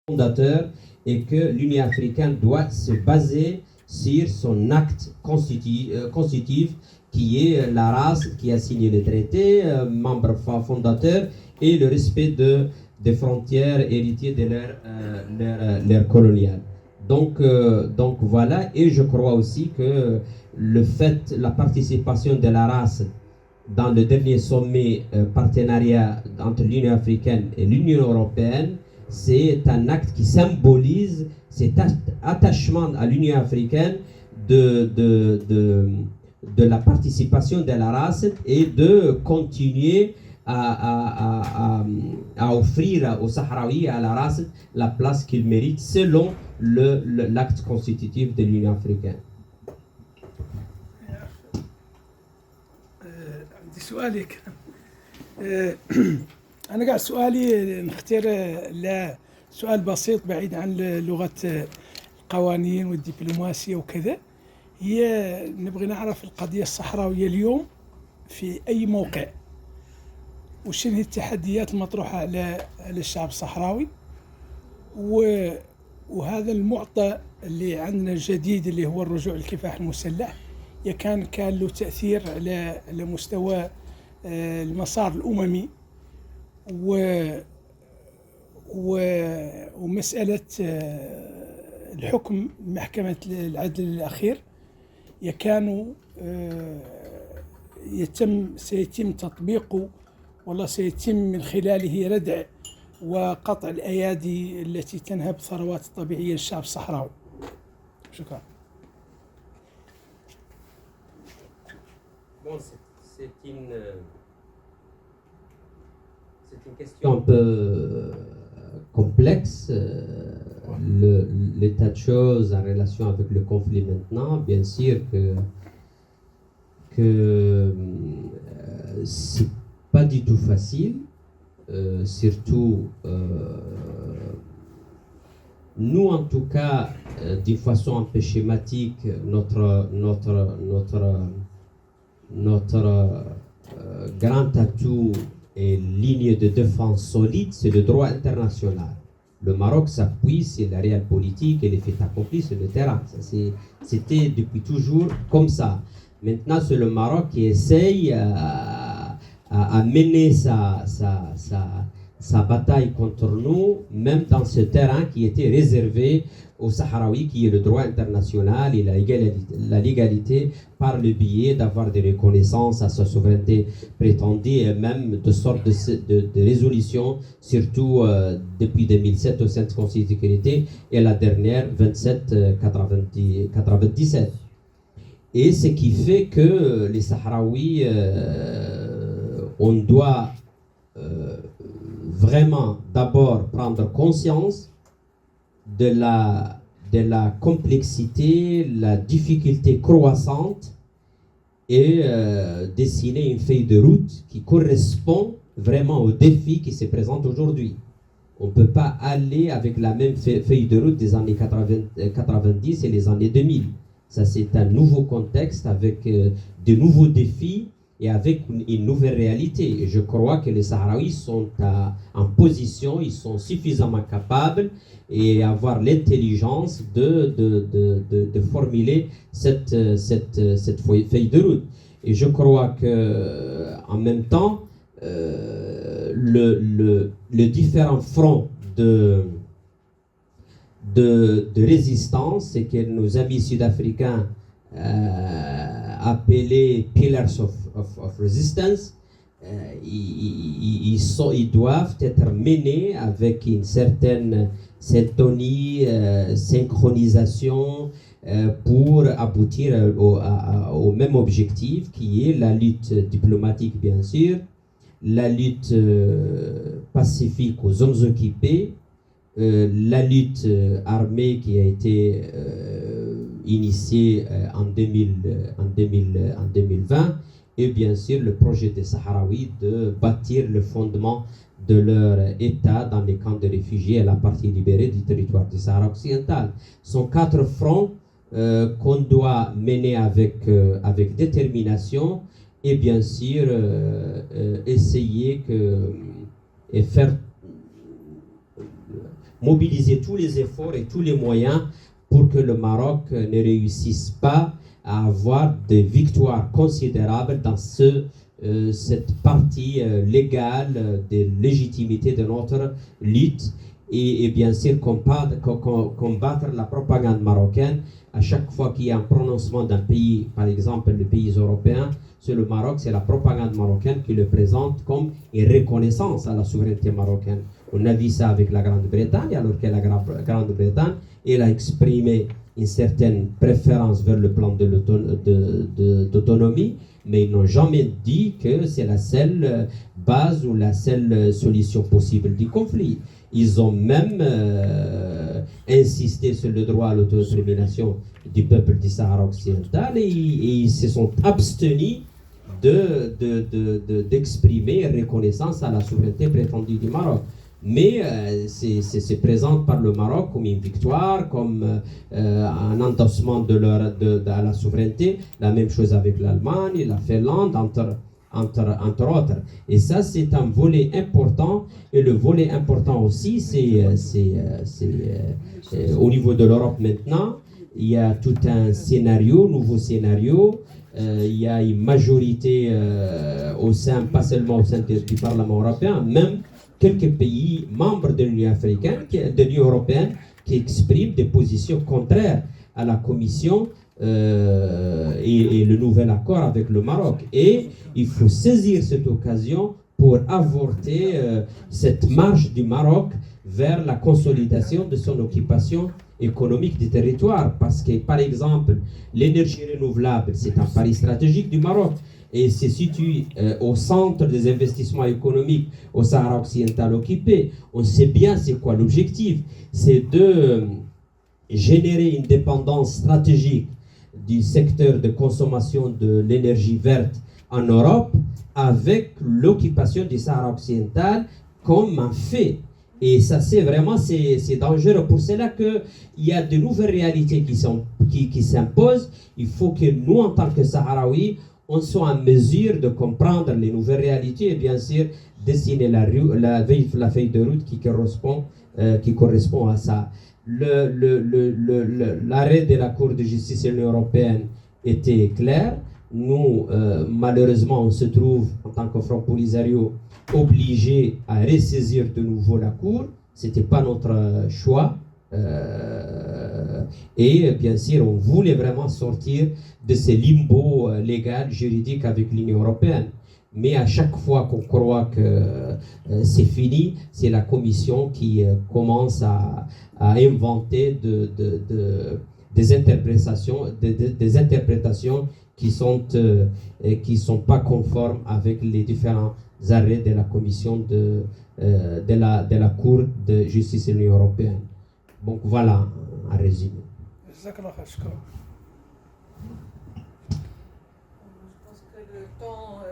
fondateur et que l'Union africaine doit se baser sur son acte constitutif qui est la race qui a signé le traité, membre fondateur, et le respect des frontières héritées de leur coloniale. Donc voilà, et je crois aussi que la participation de la race dans le dernier sommet partenariat entre l'Union africaine et l'Union européenne, c'est un acte qui symbolise cet attachement à l'Union africaine de la participation de la race et de continuer à offrir aux Sahraouis et à la race la place qu'ils méritent selon l'acte constitutif de l'Union africaine. عندي سؤالي أنا قاعد سؤالي نختار سؤال بسيط بعيد عن لغة القوانين والدبلوماسية وكذا. هي نبغي نعرف القضية الصحراوية اليوم في أي موقع، وش هي التحديات المطروحة على الشعب الصحراوي، وهذا المعطى اللي عندنا الجديد اللي هو الرجوع للكفاح المسلح كان له تأثير على مستوى المسار الأممي، ومسألة الحكم محكمة العدل الأخير كانوا سيتم تطبيقه، والله سيتم من خلاله ردع وقطع الأيادي التي تنهب ثروات الطبيعية للشعب الصحراوي. شكرا. Bon, c'est une question un peu complexe. L'état de choses en relation avec le conflit maintenant, bien sûr que c'est pas du tout facile, surtout nous en tout cas d'une façon un peu schématique, notre grand atout et ligne de défense solide, c'est le droit international. Le Maroc s'appuie sur la réelle politique et les faits accomplis sur le terrain. C'était depuis toujours comme ça. Maintenant, c'est le Maroc qui essaye à mener sa bataille contre nous, même dans ce terrain qui était réservé aux Sahraouis, qui est le droit international et la légalité par le biais d'avoir des reconnaissances à sa souveraineté prétendue et même de sortes de résolutions, surtout depuis 2007 au sein de Conseil de sécurité et la dernière 2797. Et ce qui fait que les Sahraouis, on doit vraiment d'abord prendre conscience de la complexité, la difficulté croissante et dessiner une feuille de route qui correspond vraiment aux défis qui se présentent aujourd'hui. On ne peut pas aller avec la même feuille de route des années 90 et les années 2000. Ça, c'est un nouveau contexte avec de nouveaux défis et avec une nouvelle réalité. Et je crois que les Sahraouis sont en position, ils sont suffisamment capables et avoir l'intelligence de formuler cette feuille de route. Et je crois que en même temps, le différent front de résistance, c'est que nos amis sud-africains appelés Pillars of Resistance, ils doivent être menés avec une certaine syntonie, synchronisation pour aboutir au même objectif qui est la lutte diplomatique bien sûr, la lutte pacifique aux zones occupées, la lutte armée qui a été initiée en 2020 et bien sûr le projet des Sahraouis de bâtir le fondement de leur État dans les camps de réfugiés à la partie libérée du territoire du Sahara occidental. Ce sont 4 fronts qu'on doit mener avec détermination et bien sûr essayer et faire mobiliser tous les efforts et tous les moyens pour que le Maroc ne réussisse pas à avoir des victoires considérables dans cette partie légale de légitimité de notre lutte et bien sûr combattre la propagande marocaine. À chaque fois qu'il y a un prononcement d'un pays, par exemple les pays européens, sur le Maroc, c'est la propagande marocaine qui le présente comme une reconnaissance à la souveraineté marocaine. On a vu ça avec la Grande-Bretagne, alors que la Grande-Bretagne, elle a exprimé une certaine préférence vers le plan d'autonomie, mais ils n'ont jamais dit que c'est la seule base ou la seule solution possible du conflit. Ils ont même insisté sur le droit à l'autodétermination du peuple du Sahara occidental et ils se sont abstenus d'exprimer reconnaissance à la souveraineté prétendue du Maroc. Mais c'est présent par le Maroc comme une victoire, comme un endossement à la souveraineté. La même chose avec l'Allemagne, la Finlande, entre autres. Et ça, c'est un volet important. Et le volet important aussi, c'est au niveau de l'Europe maintenant. Il y a tout un scénario, nouveau scénario. Il y a une majorité pas seulement au sein du Parlement européen, même quelques pays membres de l'Union africaine, de l'Union européenne, qui expriment des positions contraires à la Commission et le nouvel accord avec le Maroc. Et il faut saisir cette occasion pour avorter cette marche du Maroc vers la consolidation de son occupation économique du territoire. Parce que, par exemple, l'énergie renouvelable, c'est un pari stratégique du Maroc et se situe au centre des investissements économiques au Sahara occidental occupé. On sait bien c'est quoi l'objectif, c'est de générer une dépendance stratégique du secteur de consommation de l'énergie verte en Europe avec l'occupation du Sahara occidental comme un fait. Et ça, c'est dangereux. Pour cela qu'il y a de nouvelles réalités qui s'imposent. Il faut que nous, en tant que Sahraouis, on soit en mesure de comprendre les nouvelles réalités et bien sûr dessiner la feuille de route qui correspond à ça. L'arrêt de la Cour de justice de l'Union européenne était clair. Nous, malheureusement, on se trouve, en tant que Front Polisario, obligés à ressaisir de nouveau la Cour. Ce n'était pas notre choix. Et bien sûr, on voulait vraiment sortir de ce limbo légal, juridique avec l'Union européenne. Mais à chaque fois qu'on croit que c'est fini, c'est la Commission qui commence à inventer des interprétations qui sont pas conformes avec les différents arrêts de la Commission de la Cour de justice de l'Union européenne. Donc voilà, en résumé. Je pense que le temps